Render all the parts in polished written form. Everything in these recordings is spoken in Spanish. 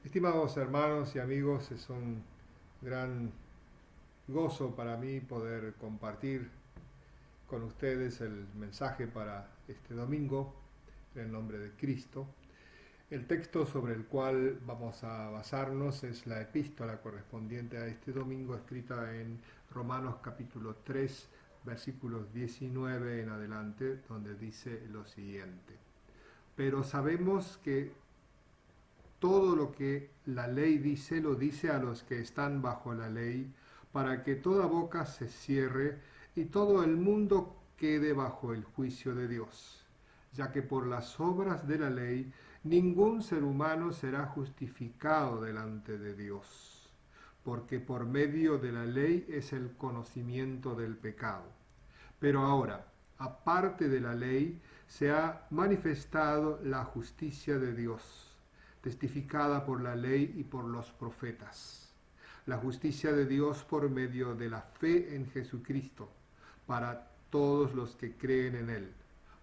Estimados hermanos y amigos, es un gran gozo para mí poder compartir con ustedes el mensaje para este domingo, en el nombre de Cristo. El texto sobre el cual vamos a basarnos es la epístola correspondiente a este domingo, escrita en Romanos capítulo 3, versículos 19 en adelante, donde dice lo siguiente. Pero sabemos que todo lo que la ley dice, lo dice a los que están bajo la ley, para que toda boca se cierre y todo el mundo quede bajo el juicio de Dios, ya que por las obras de la ley ningún ser humano será justificado delante de Dios, porque por medio de la ley es el conocimiento del pecado. Pero ahora, aparte de la ley, se ha manifestado la justicia de Dios, testificada por la ley y por los profetas. La justicia de Dios por medio de la fe en Jesucristo, para todos los que creen en Él.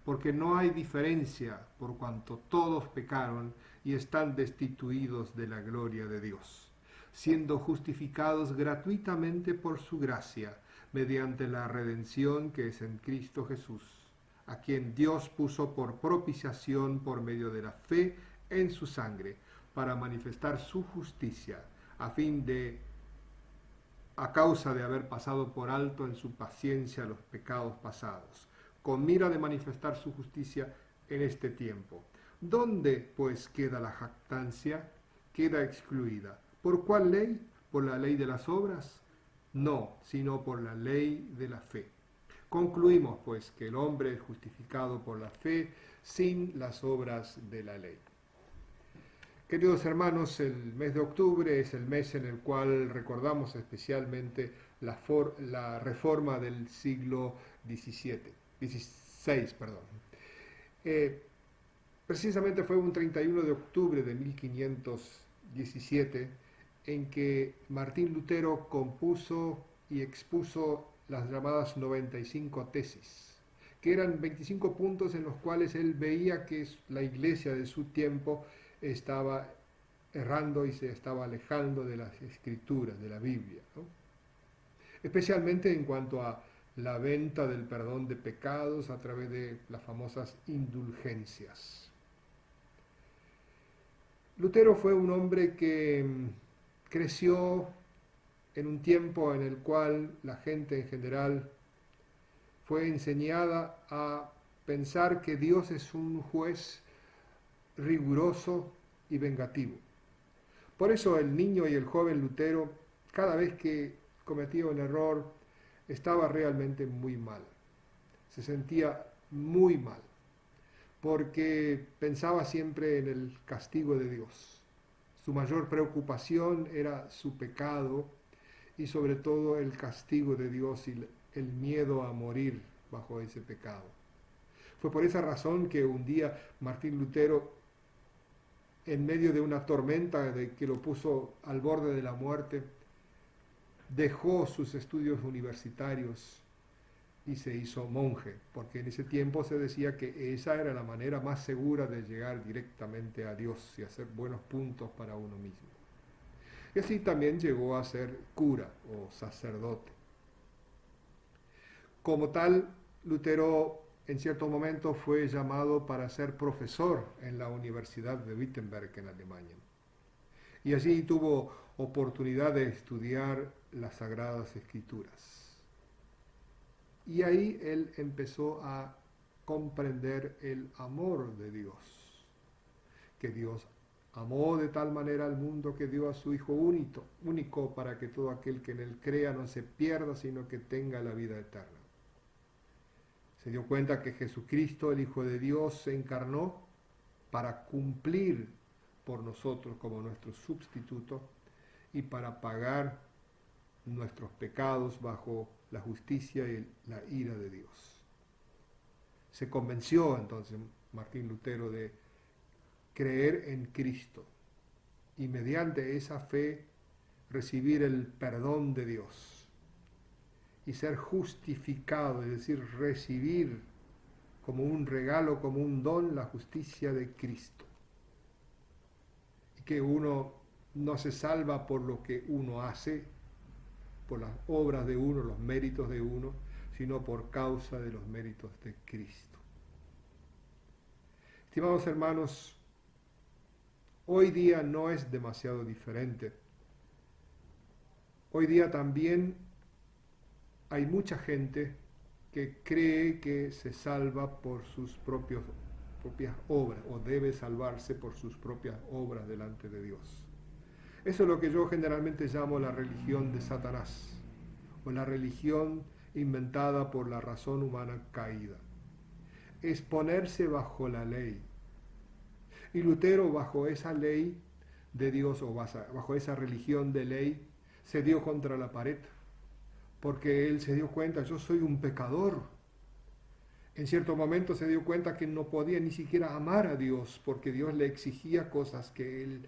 Porque no hay diferencia, por cuanto todos pecaron y están destituidos de la gloria de Dios, siendo justificados gratuitamente por su gracia, mediante la redención que es en Cristo Jesús, a quien Dios puso por propiciación por medio de la fe en su sangre, para manifestar su justicia, a fin de, a causa de haber pasado por alto en su paciencia los pecados pasados, con mira de manifestar su justicia en este tiempo. ¿Dónde, pues, queda la jactancia? Queda excluida. ¿Por cuál ley? ¿Por la ley de las obras? No, sino por la ley de la fe. Concluimos, pues, que el hombre es justificado por la fe sin las obras de la ley. Queridos hermanos, el mes de octubre es el mes en el cual recordamos especialmente la reforma del siglo XVI. Precisamente fue un 31 de octubre de 1517 en que Martín Lutero compuso y expuso las llamadas 95 tesis, que eran 25 puntos en los cuales él veía que la iglesia de su tiempo estaba errando y se estaba alejando de las escrituras, de la Biblia, ¿no? Especialmente en cuanto a la venta del perdón de pecados a través de las famosas indulgencias. Lutero fue un hombre que creció en un tiempo en el cual la gente en general fue enseñada a pensar que Dios es un juez riguroso y vengativo. Por eso el niño y el joven Lutero, cada vez que cometía un error, estaba realmente muy mal. Se sentía muy mal, porque pensaba siempre en el castigo de Dios. Su mayor preocupación era su pecado y sobre todo el castigo de Dios y el miedo a morir bajo ese pecado. Fue por esa razón que un día Martín Lutero, en medio de una tormenta que lo puso al borde de la muerte, dejó sus estudios universitarios y se hizo monje, porque en ese tiempo se decía que esa era la manera más segura de llegar directamente a Dios y hacer buenos puntos para uno mismo. Y así también llegó a ser cura o sacerdote. Como tal, Lutero en cierto momento fue llamado para ser profesor en la Universidad de Wittenberg en Alemania. Y allí tuvo oportunidad de estudiar las Sagradas Escrituras. Y ahí él empezó a comprender el amor de Dios, que Dios amó de tal manera al mundo que dio a su Hijo único para que todo aquel que en él crea no se pierda, sino que tenga la vida eterna. Se dio cuenta que Jesucristo, el Hijo de Dios, se encarnó para cumplir por nosotros como nuestro sustituto y para pagar nuestros pecados bajo la justicia y la ira de Dios. Se convenció entonces Martín Lutero de creer en Cristo y mediante esa fe recibir el perdón de Dios y ser justificado, es decir, recibir como un regalo, como un don, la justicia de Cristo. Y que uno no se salva por lo que uno hace, por las obras de uno, los méritos de uno, sino por causa de los méritos de Cristo. Estimados hermanos, hoy día no es demasiado diferente. Hoy día también hay mucha gente que cree que se salva por sus propias obras o debe salvarse por sus propias obras delante de Dios. Eso es lo que yo generalmente llamo la religión de Satanás o la religión inventada por la razón humana caída. Es ponerse bajo la ley. Y Lutero, bajo esa ley de Dios o bajo esa religión de ley, se dio contra la pared, porque él se dio cuenta, yo soy un pecador. En cierto momento se dio cuenta que no podía ni siquiera amar a Dios, porque Dios le exigía cosas que él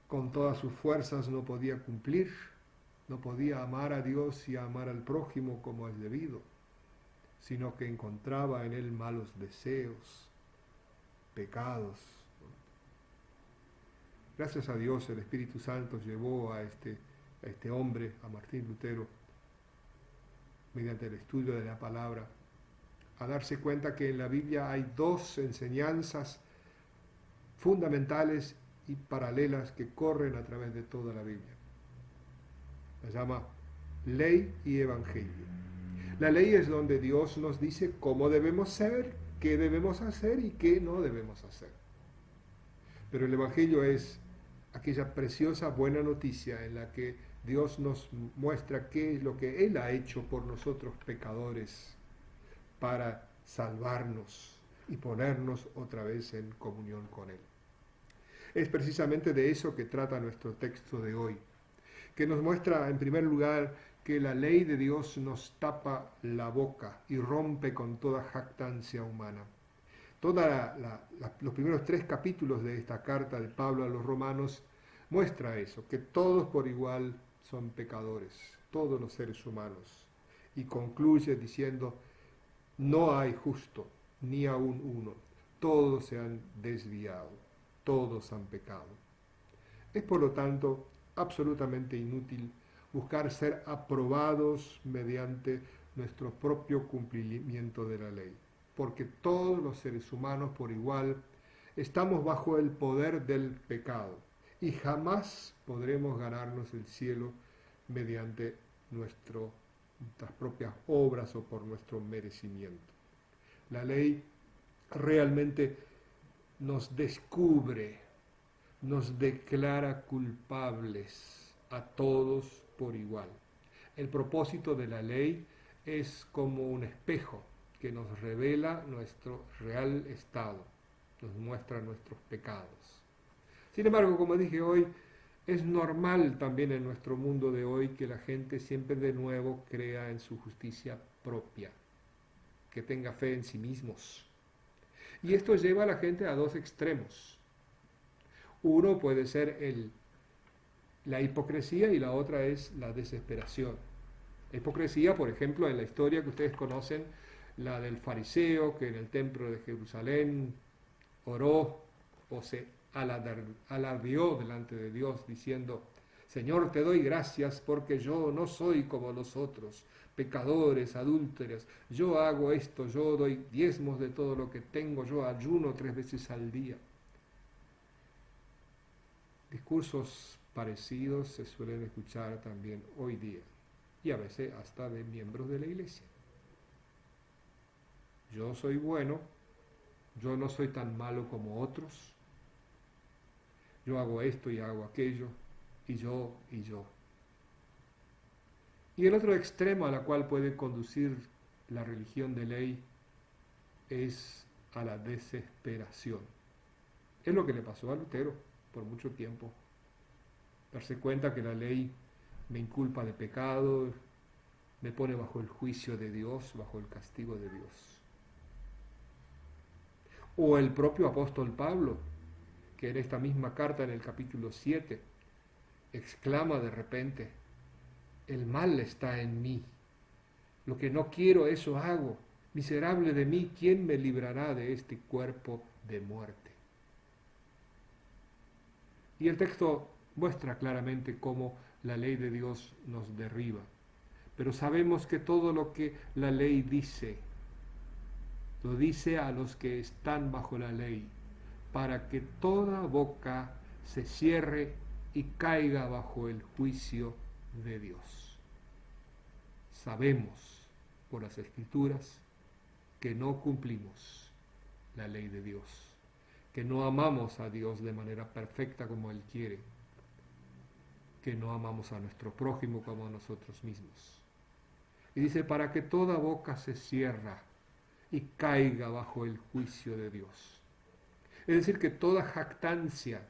con todas sus fuerzas no podía cumplir. No podía amar a Dios y amar al prójimo como es debido, sino que encontraba en él malos deseos, pecados. Gracias a Dios el Espíritu Santo llevó a este hombre, a Martín Lutero, mediante el estudio de la palabra, a darse cuenta que en la Biblia hay dos enseñanzas fundamentales y paralelas que corren a través de toda la Biblia. La llama ley y evangelio. La ley es donde Dios nos dice cómo debemos ser, qué debemos hacer y qué no debemos hacer. Pero el evangelio es aquella preciosa buena noticia en la que Dios nos muestra qué es lo que Él ha hecho por nosotros pecadores para salvarnos y ponernos otra vez en comunión con Él. Es precisamente de eso que trata nuestro texto de hoy, que nos muestra en primer lugar que la ley de Dios nos tapa la boca y rompe con toda jactancia humana. Los primeros 3 capítulos de esta carta de Pablo a los romanos muestra eso, que todos por igual son pecadores, todos los seres humanos, y concluye diciendo, no hay justo, ni aun uno, todos se han desviado, todos han pecado. Es por lo tanto absolutamente inútil buscar ser aprobados mediante nuestro propio cumplimiento de la ley, porque todos los seres humanos por igual estamos bajo el poder del pecado y jamás podremos ganarnos el cielo mediante nuestras propias obras o por nuestro merecimiento. La ley realmente nos descubre, nos declara culpables a todos por igual. El propósito de la ley es como un espejo que nos revela nuestro real estado, nos muestra nuestros pecados. Sin embargo, como dije hoy, es normal también en nuestro mundo de hoy que la gente siempre de nuevo crea en su justicia propia, que tenga fe en sí mismos. Y esto lleva a la gente a 2 extremos. Uno puede ser la hipocresía y la otra es la desesperación. La hipocresía, por ejemplo, en la historia que ustedes conocen, la del fariseo que en el templo de Jerusalén oró o se alardeó delante de Dios diciendo, Señor, te doy gracias porque yo no soy como los otros, pecadores, adúlteros, yo hago esto, yo doy diezmos de todo lo que tengo, yo ayuno 3 veces al día. Discursos parecidos se suelen escuchar también hoy día y a veces hasta de miembros de la iglesia. Yo soy bueno, yo no soy tan malo como otros, yo hago esto y hago aquello, y yo. Y el otro extremo a la cual puede conducir la religión de ley es a la desesperación. Es lo que le pasó a Lutero por mucho tiempo. Darse cuenta que la ley me inculpa de pecado, me pone bajo el juicio de Dios, bajo el castigo de Dios. O el propio apóstol Pablo, que en esta misma carta, en el capítulo 7, exclama de repente, el mal está en mí, lo que no quiero eso hago, miserable de mí, ¿quién me librará de este cuerpo de muerte? Y el texto muestra claramente cómo la ley de Dios nos derriba. Pero sabemos que todo lo que la ley dice, lo dice a los que están bajo la ley, para que toda boca se cierre y caiga bajo el juicio de Dios. Sabemos por las Escrituras que no cumplimos la ley de Dios, que no amamos a Dios de manera perfecta como Él quiere, que no amamos a nuestro prójimo como a nosotros mismos. Y dice, para que toda boca se cierra y caiga bajo el juicio de Dios. Es decir, que toda jactancia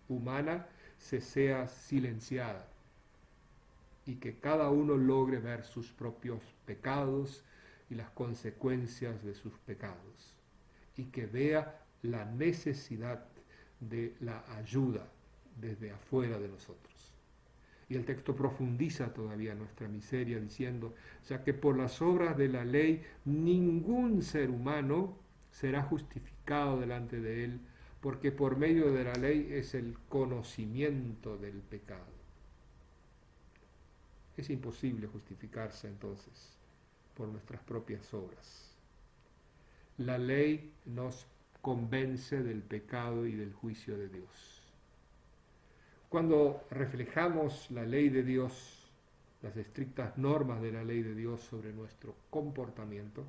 humana se sea silenciada y que cada uno logre ver sus propios pecados y las consecuencias de sus pecados, y que vea la necesidad de la ayuda desde afuera de nosotros. Y el texto profundiza todavía nuestra miseria diciendo, ya que por las obras de la ley ningún ser humano será justificado delante de él, porque por medio de la ley es el conocimiento del pecado. Es imposible justificarse entonces por nuestras propias obras. La ley nos convence del pecado y del juicio de Dios. Cuando reflejamos la ley de Dios, las estrictas normas de la ley de Dios sobre nuestro comportamiento,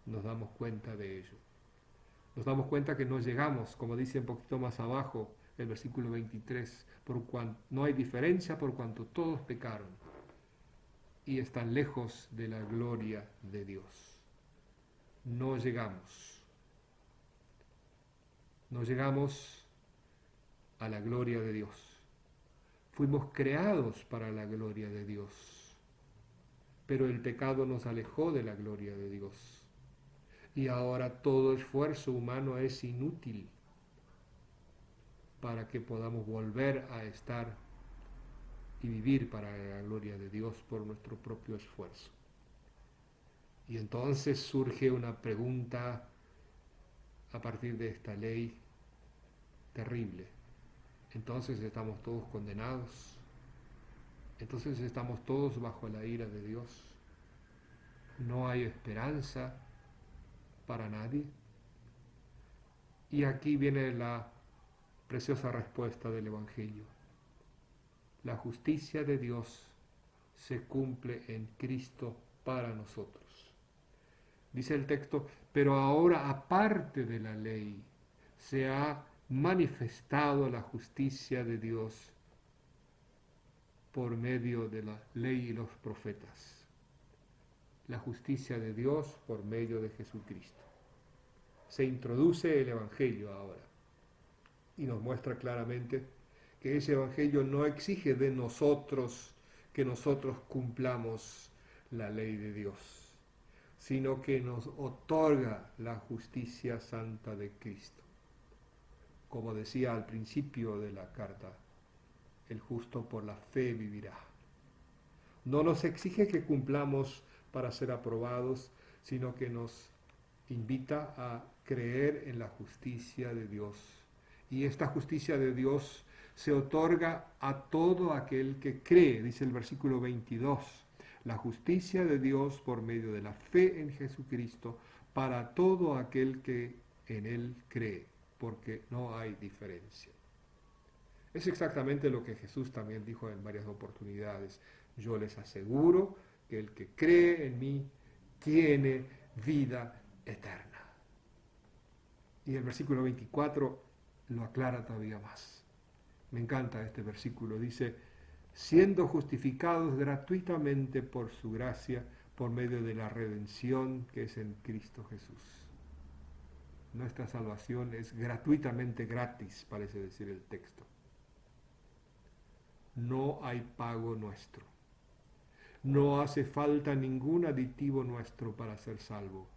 nos damos cuenta de ello. Nos damos cuenta que no llegamos, como dice un poquito más abajo, el versículo 23, no hay diferencia por cuanto todos pecaron y están lejos de la gloria de Dios. No llegamos. No llegamos a la gloria de Dios. Fuimos creados para la gloria de Dios, pero el pecado nos alejó de la gloria de Dios. Y ahora todo esfuerzo humano es inútil para que podamos volver a estar y vivir para la gloria de Dios por nuestro propio esfuerzo. Y entonces surge una pregunta a partir de esta ley terrible. Entonces estamos todos condenados. Entonces estamos todos bajo la ira de Dios. No hay esperanza para nadie. Y aquí viene la preciosa respuesta del Evangelio. La justicia de Dios se cumple en Cristo para nosotros. Dice el texto, pero ahora aparte de la ley se ha manifestado la justicia de Dios por medio de la ley y los profetas. La justicia de Dios por medio de Jesucristo. Se introduce el Evangelio ahora y nos muestra claramente que ese Evangelio no exige de nosotros que nosotros cumplamos la ley de Dios, sino que nos otorga la justicia santa de Cristo. Como decía al principio de la carta, el justo por la fe vivirá. No nos exige que cumplamos para ser aprobados, sino que nos invita a creer en la justicia de Dios. Y esta justicia de Dios se otorga a todo aquel que cree, dice el versículo 22. La justicia de Dios por medio de la fe en Jesucristo para todo aquel que en Él cree, porque no hay diferencia. Es exactamente lo que Jesús también dijo en varias oportunidades. Yo les aseguro que el que cree en mí tiene vida eterna. Y el versículo 24 lo aclara todavía más. Me encanta este versículo. Dice, siendo justificados gratuitamente por su gracia, por medio de la redención que es en Cristo Jesús. Nuestra salvación es gratuitamente gratis, parece decir el texto. No hay pago nuestro. No hace falta ningún aditivo nuestro para ser salvo.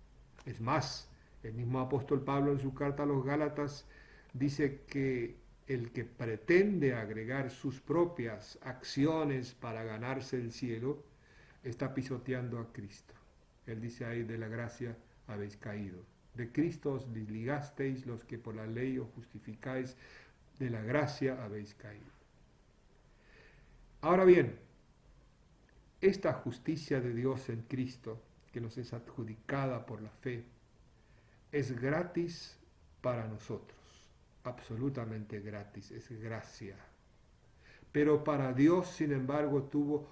Es más, el mismo apóstol Pablo en su carta a los Gálatas dice que el que pretende agregar sus propias acciones para ganarse el cielo está pisoteando a Cristo. Él dice ahí, de la gracia habéis caído. De Cristo os desligasteis los que por la ley os justificáis, de la gracia habéis caído. Ahora bien, esta justicia de Dios en Cristo, que nos es adjudicada por la fe, es gratis para nosotros, absolutamente gratis, es gracia. Pero para Dios, sin embargo, tuvo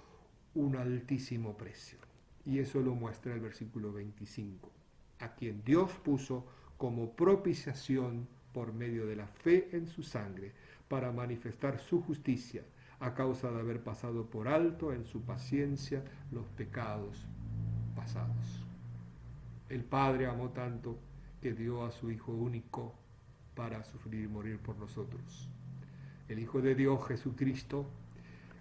un altísimo precio. Y eso lo muestra el versículo 25, a quien Dios puso como propiciación por medio de la fe en su sangre, para manifestar su justicia, a causa de haber pasado por alto en su paciencia los pecados pasados. El Padre amó tanto que dio a su Hijo único para sufrir y morir por nosotros. El Hijo de Dios, Jesucristo,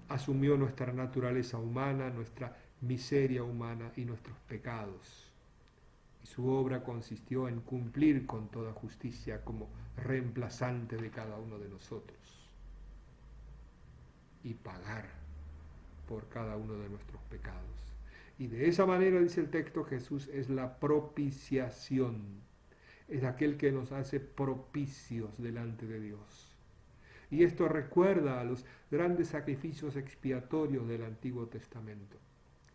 asumió nuestra naturaleza humana, nuestra miseria humana y nuestros pecados. Y su obra consistió en cumplir con toda justicia como reemplazante de cada uno de nosotros y pagar por cada uno de nuestros pecados. Y de esa manera, dice el texto, Jesús es la propiciación, es aquel que nos hace propicios delante de Dios. Y esto recuerda a los grandes sacrificios expiatorios del Antiguo Testamento,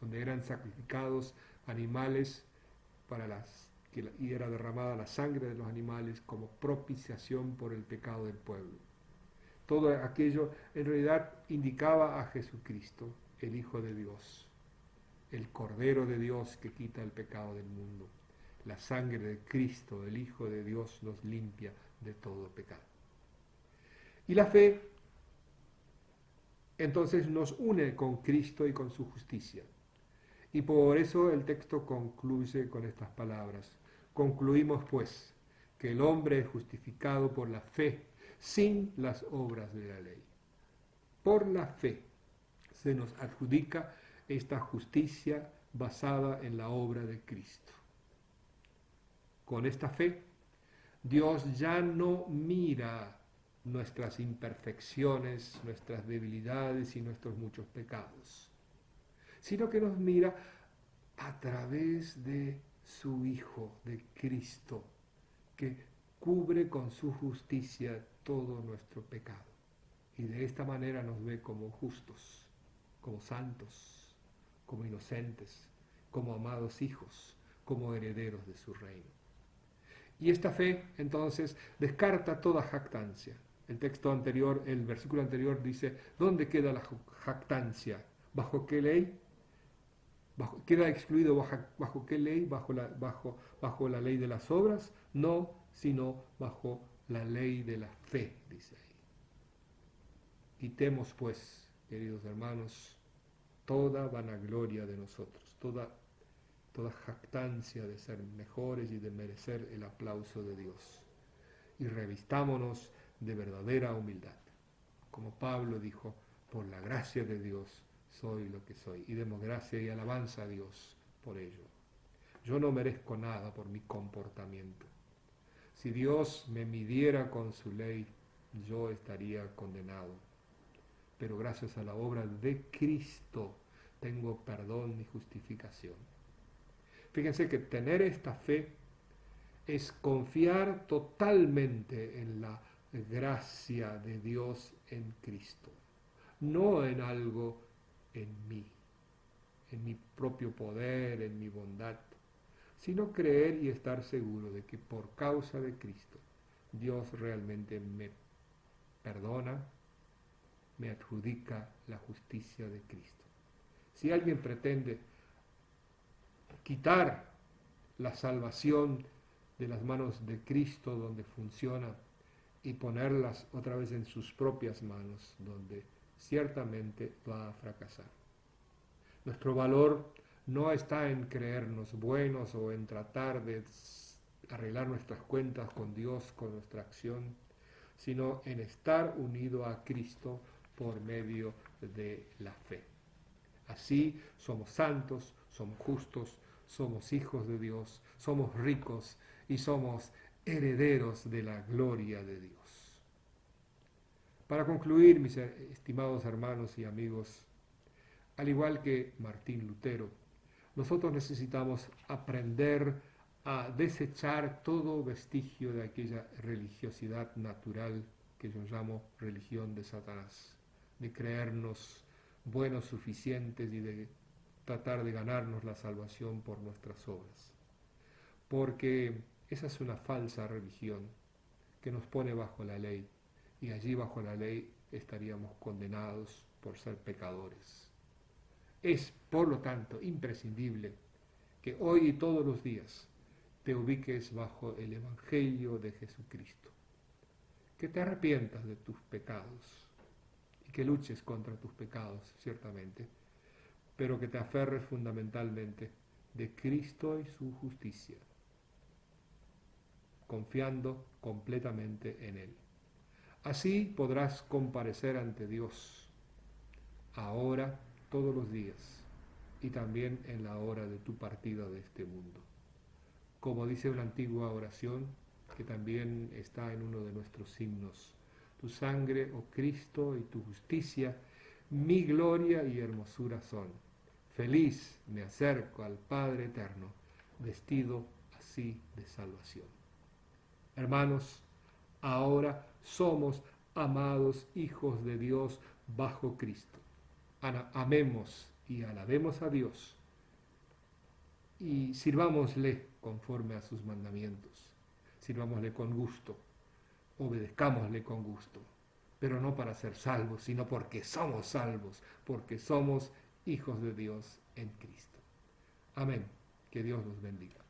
donde eran sacrificados animales y era derramada la sangre de los animales como propiciación por el pecado del pueblo. Todo aquello en realidad indicaba a Jesucristo, el Hijo de Dios, el Cordero de Dios que quita el pecado del mundo. La sangre de Cristo, el Hijo de Dios, nos limpia de todo pecado. Y la fe, entonces, nos une con Cristo y con su justicia. Y por eso el texto concluye con estas palabras. Concluimos, pues, que el hombre es justificado por la fe, sin las obras de la ley. Por la fe se nos adjudica esta justicia basada en la obra de Cristo. Con esta fe, Dios ya no mira nuestras imperfecciones, nuestras debilidades y nuestros muchos pecados, sino que nos mira a través de su Hijo, de Cristo, que cubre con su justicia todo nuestro pecado. Y de esta manera nos ve como justos, como santos, como inocentes, como amados hijos, como herederos de su reino. Y esta fe, entonces, descarta toda jactancia. El texto anterior, el versículo anterior dice, ¿dónde queda la jactancia? ¿Bajo qué ley? ¿Queda excluido bajo qué ley? ¿Bajo la ley de las obras? No, sino bajo la ley de la fe, dice ahí. Quitemos, pues, queridos hermanos, toda vanagloria de nosotros, toda jactancia de ser mejores y de merecer el aplauso de Dios. Y revistámonos de verdadera humildad. Como Pablo dijo, por la gracia de Dios soy lo que soy. Y demos gracia y alabanza a Dios por ello. Yo no merezco nada por mi comportamiento. Si Dios me midiera con su ley, yo estaría condenado. Pero gracias a la obra de Cristo tengo perdón y justificación. Fíjense que tener esta fe es confiar totalmente en la gracia de Dios en Cristo, no en algo en mí, en mi propio poder, en mi bondad, sino creer y estar seguro de que por causa de Cristo Dios realmente me perdona, me adjudica la justicia de Cristo. Si alguien pretende quitar la salvación de las manos de Cristo donde funciona y ponerlas otra vez en sus propias manos, donde ciertamente va a fracasar. Nuestro valor no está en creernos buenos o en tratar de arreglar nuestras cuentas con Dios, con nuestra acción, sino en estar unido a Cristo por medio de la fe. Así somos santos, somos justos, somos hijos de Dios, somos ricos y somos herederos de la gloria de Dios. Para concluir, mis estimados hermanos y amigos, al igual que Martín Lutero, nosotros necesitamos aprender a desechar todo vestigio de aquella religiosidad natural que yo llamo religión de Satanás, de creernos buenos suficientes y de tratar de ganarnos la salvación por nuestras obras. Porque esa es una falsa religión que nos pone bajo la ley, y allí bajo la ley estaríamos condenados por ser pecadores. Es, por lo tanto, imprescindible que hoy y todos los días te ubiques bajo el Evangelio de Jesucristo, que te arrepientas de tus pecados y que luches contra tus pecados, ciertamente, pero que te aferres fundamentalmente de Cristo y su justicia, confiando completamente en Él. Así podrás comparecer ante Dios, ahora, todos los días, y también en la hora de tu partida de este mundo. Como dice una antigua oración, que también está en uno de nuestros himnos: tu sangre, oh Cristo, y tu justicia, mi gloria y hermosura son. Feliz me acerco al Padre eterno, vestido así de salvación. Hermanos, ahora somos amados hijos de Dios bajo Cristo. Amemos y alabemos a Dios y sirvámosle conforme a sus mandamientos. Sirvámosle con gusto, obedezcámosle con gusto, pero no para ser salvos, sino porque somos salvos, porque somos hijos de Dios en Cristo. Amén. Que Dios los bendiga.